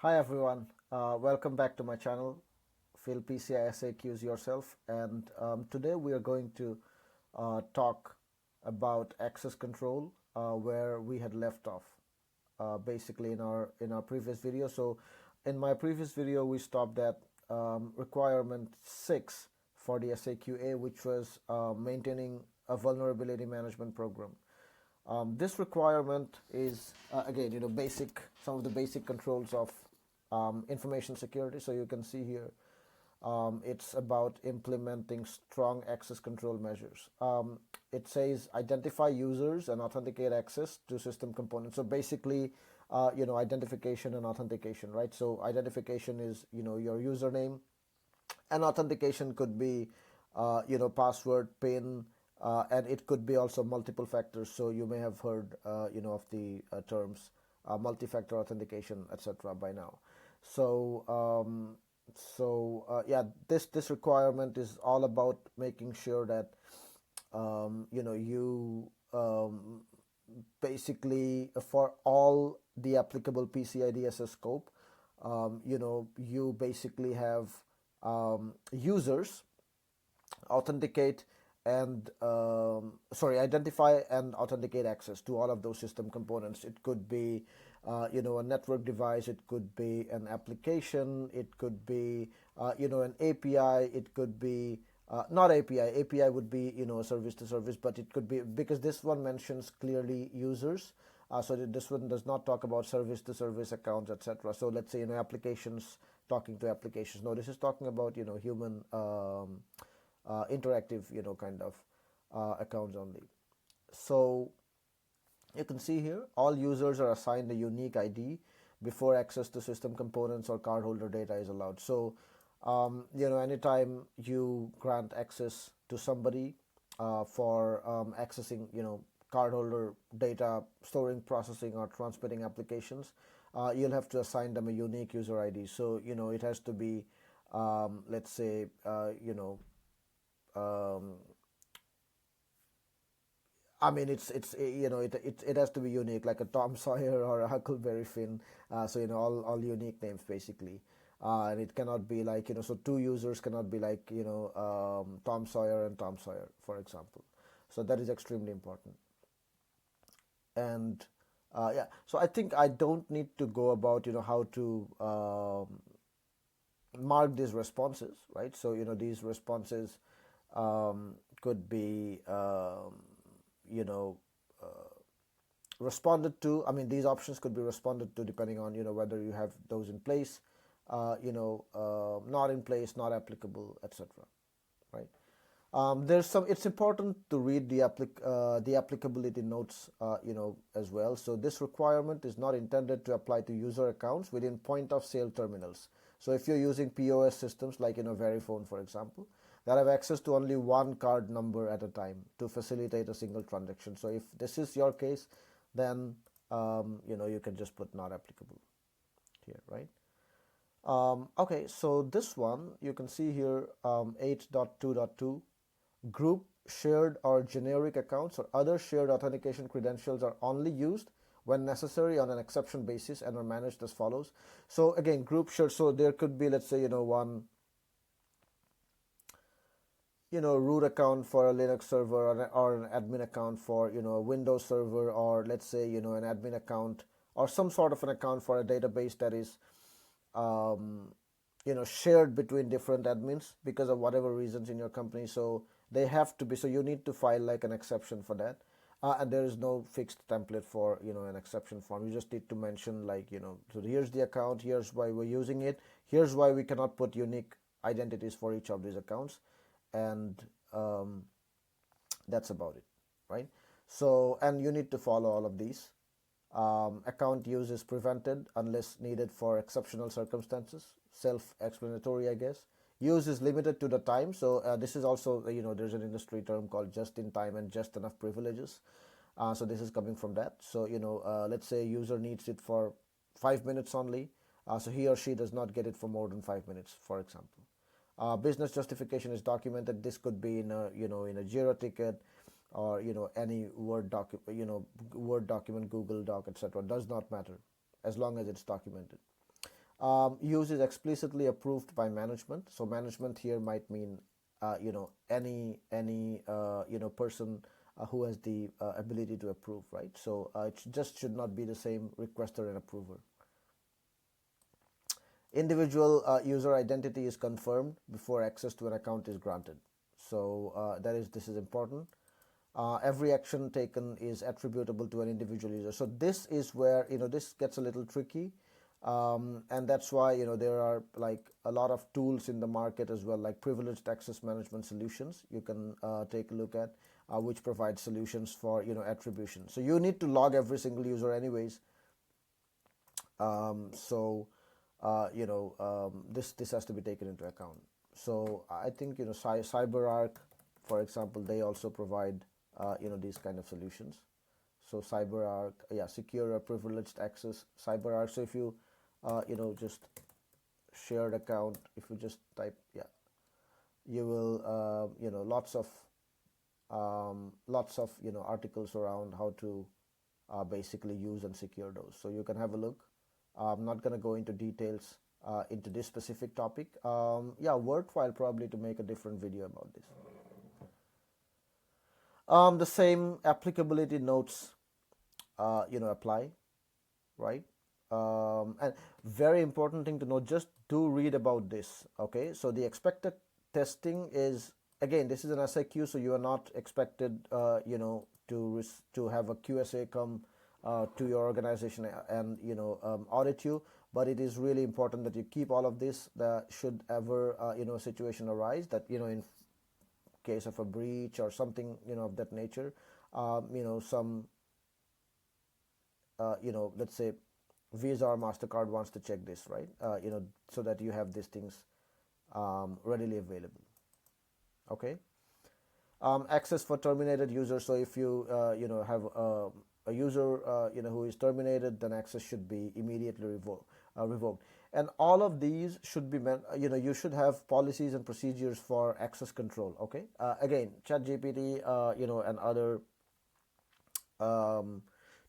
Hi everyone, welcome back to my channel. Fill PCI SAQs yourself, and today we are going to talk about access control where we had left off, basically in our previous video. So, in my previous video, we stopped at requirement 6 for the SAQA, which was maintaining a vulnerability management program. This requirement is again, basic, some of the basic controls of information security. So you can see here, it's about implementing strong access control measures. It says identify users and authenticate access to system components. So basically, identification and authentication, right? So identification is, your username, and authentication could be password, pin, and it could be also multiple factors. So you may have heard of the terms multi-factor authentication, etc. by now. So this requirement is all about making sure that you basically, for all the applicable PCI DSS scope, you basically have users authenticate and identify and authenticate access to all of those system components. It could be a network device, it could be an application, it could be an API, it could be not API would be service to service, but it could be, because this one mentions clearly users, so that this one does not talk about service to service accounts, etc. So let's say applications talking to applications. No, this is talking about human interactive kind of accounts only. So you can see here all users are assigned a unique ID before access to system components or cardholder data is allowed. So anytime you grant access to somebody for accessing cardholder data, storing, processing, or transmitting applications, you'll have to assign them a unique user ID. So it has to be let's say I mean, it has to be unique, like a Tom Sawyer or a Huckleberry Finn. So all unique names basically, and it cannot be like so two users cannot be like Tom Sawyer and Tom Sawyer, for example. So that is extremely important. And yeah, so I think I don't need to go about how to mark these responses, right? So these responses could be you know responded to. I mean, these options could be responded to depending on whether you have those in place, not in place, not applicable, etc. Right? There's some. It's important to read the applicability notes, as well. So this requirement is not intended to apply to user accounts within point of sale terminals. So if you're using POS systems like Verifone, for example, that have access to only one card number at a time to facilitate a single transaction. So if this is your case, then you can just put not applicable here, right? Okay, so this one you can see here, 8.2.2, group, shared, or generic accounts or other shared authentication credentials are only used when necessary on an exception basis and are managed as follows. So again, group, shared, so there could be, let's say, one root account for a Linux server, or an admin account for a Windows server, or let's say an admin account or some sort of an account for a database that is shared between different admins because of whatever reasons in your company. So they have to be, so you need to file like an exception for that, and there is no fixed template for an exception form. You just need to mention like so here's the account, here's why we're using it, here's why we cannot put unique identities for each of these accounts, and that's about it, right? So, and you need to follow all of these. Account use is prevented unless needed for exceptional circumstances. Self-explanatory, I guess. Use is limited to the time. So this is also, there's an industry term called just in time and just enough privileges. So this is coming from that. So let's say user needs it for 5 minutes only. So he or she does not get it for more than 5 minutes, for example. Business justification is documented. This could be in a in a Jira ticket, or any Word document, Google Doc, etc. Does not matter as long as it's documented. Use is explicitly approved by management. So management here might mean any person who has the ability to approve, right? So it just should not be the same requester and approver. Individual user identity is confirmed before access to an account is granted. So this is important. Every action taken is attributable to an individual user. So this is where this gets a little tricky, and that's why there are like a lot of tools in the market as well, like privileged access management solutions. You can take a look at which provide solutions for attribution. So you need to log every single user anyways. This has to be taken into account. So I think CyberArk, for example, they also provide these kind of solutions. So CyberArk, secure privileged access, CyberArk. So if you just shared account, if you just type, you will lots of articles around how to basically use and secure those. So you can have a look. I'm not going to go into details into this specific topic. Worthwhile probably to make a different video about this. The same applicability notes, apply, right? And very important thing to know, just do read about this, okay? So the expected testing is, again, this is an SAQ, so you are not expected, to have a QSA come to your organization and audit you, but it is really important that you keep all of this. That should ever a situation arise that in case of a breach or something of that nature, some let's say Visa or MasterCard wants to check this, right? So that you have these things readily available. Okay. Access for terminated users. So if you have a user who is terminated, then access should be immediately revoked. And all of these should be you should have policies and procedures for access control. Okay. Again, ChatGPT and other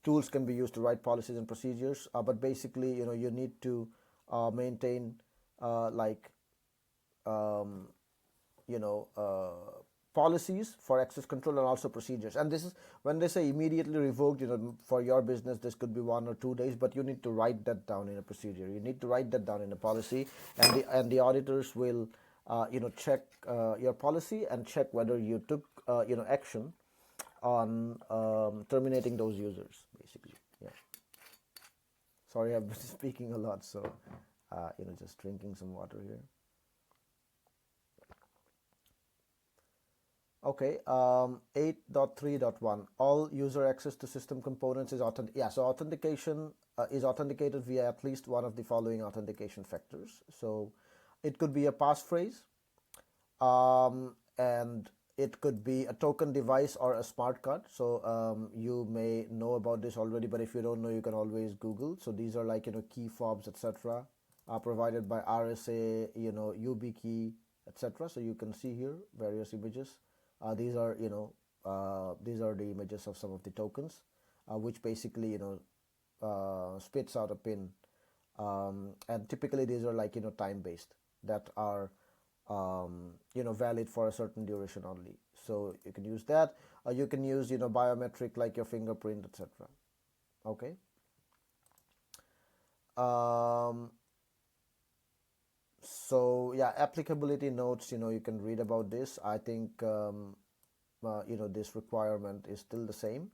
tools can be used to write policies and procedures, but basically you need to maintain policies for access control and also procedures. And this is when they say immediately revoked, for your business this could be 1 or 2 days, but you need to write that down in a procedure. You need to write that down in a policy, and the auditors will check your policy and check whether you took action on terminating those users, basically. Sorry, I've been speaking a lot, so just drinking some water here. Okay, 8.3.1, all user access to system components is so authentication is authenticated via at least one of the following authentication factors. So it could be a passphrase, and it could be a token device or a smart card. So you may know about this already, but if you don't know, you can always Google. So these are like key fobs, etc., provided by RSA, YubiKey, etc. So you can see here various images. These are the images of some of the tokens, which basically spits out a pin, and typically these are like time based, that are valid for a certain duration only. So you can use that. You can use biometric like your fingerprint, etc. Okay. So applicability notes, you can read about this. I think this requirement is still the same.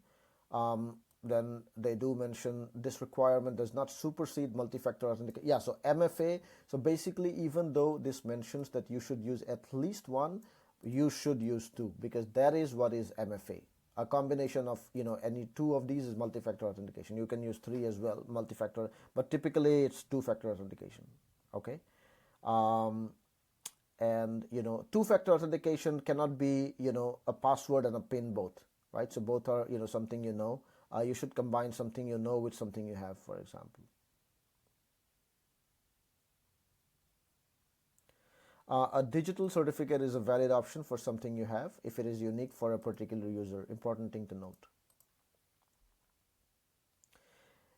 Then they do mention this requirement does not supersede multi-factor authentication. So MFA, so basically even though this mentions that you should use at least one, you should use two, because that is what is MFA. A combination of any two of these is multi-factor authentication. You can use three as well, multi-factor, but typically it's two-factor authentication. Okay. And two-factor authentication cannot be a password and a PIN both, right? So both are something you should combine something with something you have, for example. A digital certificate is a valid option for something you have if it is unique for a particular user. Important thing to note.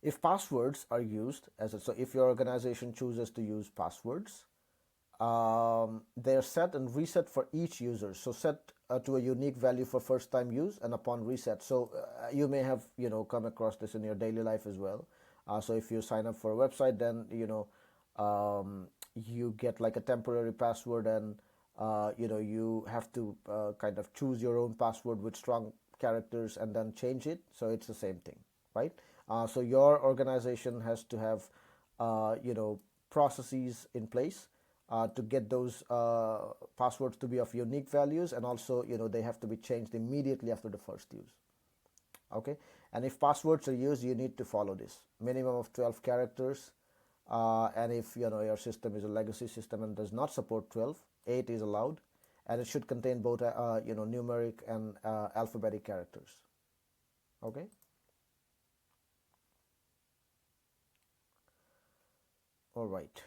If passwords are used so if your organization chooses to use passwords, they're set and reset for each user. So set to a unique value for first time use and upon reset. So you may have come across this in your daily life as well. So if you sign up for a website, then you get like a temporary password, and you have to kind of choose your own password with strong characters and then change it. So it's the same thing, right? So your organization has to have processes in place to get those passwords to be of unique values, and also they have to be changed immediately after the first use. Okay, and if passwords are used, you need to follow this minimum of 12 characters, and if your system is a legacy system and does not support 12, 8 is allowed, and it should contain both numeric and alphabetic characters. Okay. All right.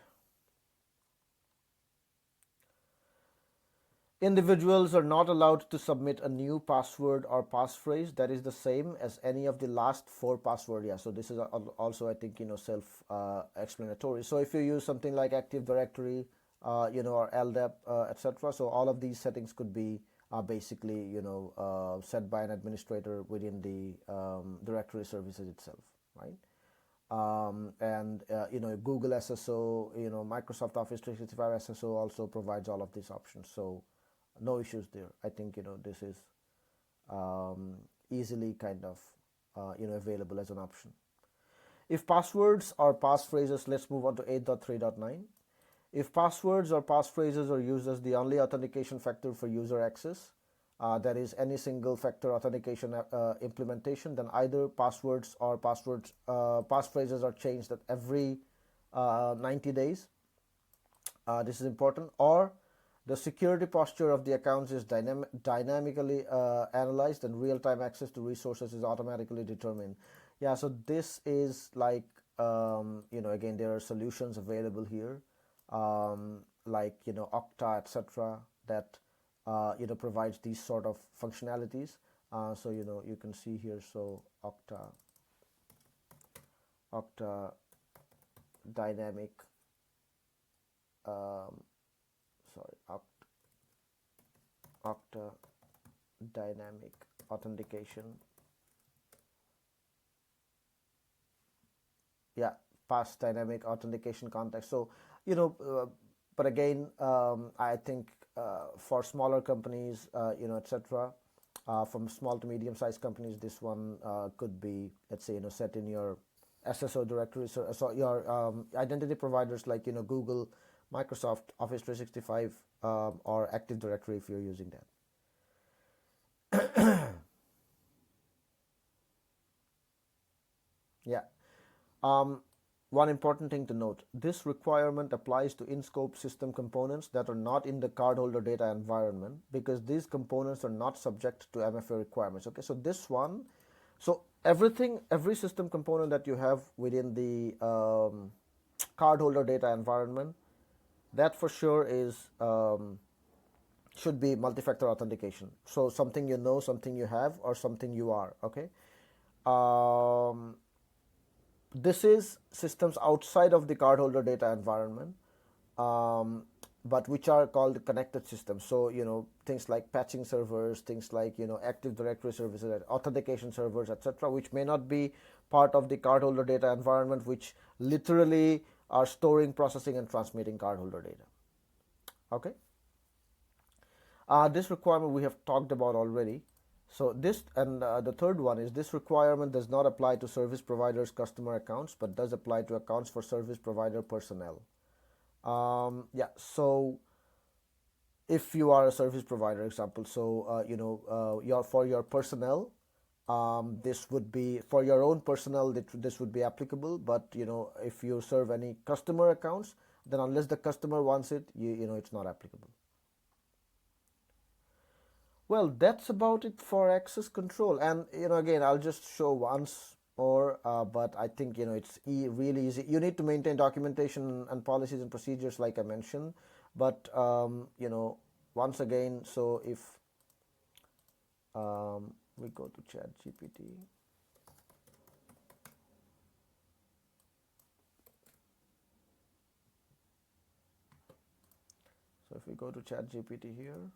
Individuals are not allowed to submit a new password or passphrase that is the same as any of the last 4 passwords. Yeah, so this is also, I think, self-explanatory. So if you use something like Active Directory, or LDAP, etc., so all of these settings could be basically, set by an administrator within the directory services itself, right? And Google SSO, Microsoft Office 365 SSO also provides all of these options. So no issues there. I think this is easily kind of available as an option. If passwords or passphrases, let's move on to 8.3.9. If passwords or passphrases are used as the only authentication factor for user access, that is any single factor authentication implementation, then either passwords or passphrases are changed at every 90 days. This is important. Or the security posture of the accounts is dynamically analyzed, and real-time access to resources is automatically determined. Yeah, so this is like, again, there are solutions available here, like, Okta, etc., that, provides these sort of functionalities. So, you can see here, so Okta dynamic, Okta dynamic authentication. Yeah, past dynamic authentication context. So, but again, I think for smaller companies, etc., from small to medium sized companies, this one could be, let's say, set in your SSO directory. So your identity providers like, Google, Microsoft, Office 365, or Active Directory if you're using that. Yeah. One important thing to note, this requirement applies to in-scope system components that are not in the cardholder data environment, because these components are not subject to MFA requirements. Okay, so this one, so every system component that you have within the cardholder data environment, that for sure is should be multi-factor authentication. So something something you have, or something you are. Okay. This is systems outside of the cardholder data environment, but which are called connected systems. So, things like patching servers, things like, Active Directory services, authentication servers, etc., which may not be part of the cardholder data environment, which literally are storing, processing, and transmitting cardholder data. Okay. This requirement we have talked about already. So this, and the third one is, this requirement does not apply to service providers' customer accounts, but does apply to accounts for service provider personnel. Yeah, so if you are a service provider, example, so for your personnel, this would be for your own personnel. This would be applicable, but if you serve any customer accounts, then unless the customer wants it, it's not applicable. Well, that's about it for access control. And, again, I'll just show once more, but I think, it's really easy. You need to maintain documentation and policies and procedures like I mentioned. But, once again, so if we go to ChatGPT. if we go to ChatGPT here,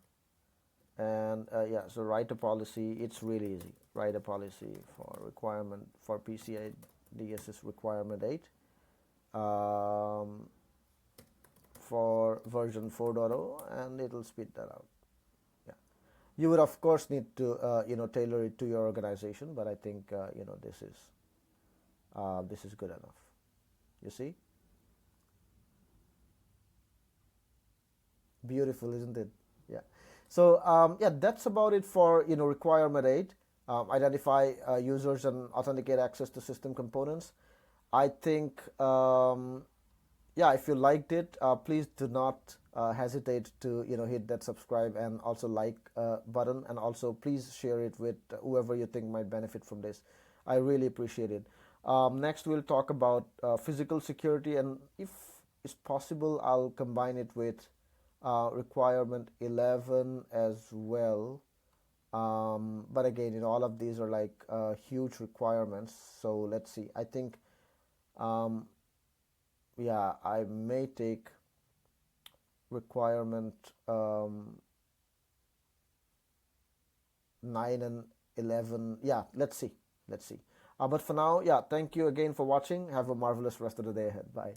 and yeah, so write a policy. It's really easy. Write a policy for requirement for PCI DSS requirement 8 for version 4.0, and it'll spit that out. Yeah, you would of course need to tailor it to your organization, but I think this is good enough. You see, beautiful, isn't it? Yeah. So yeah, that's about it for requirement 8. Identify users and authenticate access to system components. I think yeah, if you liked it, please do not hesitate to hit that subscribe and also like button, and also please share it with whoever you think might benefit from this. I really appreciate it. Next, we'll talk about physical security, and if it's possible, I'll combine it with requirement 11 as well. But again, all of these are like huge requirements. So let's see. I think, yeah, I may take requirement 9 and 11. Yeah, let's see. But for now, yeah, thank you again for watching. Have a marvelous rest of the day ahead. Bye.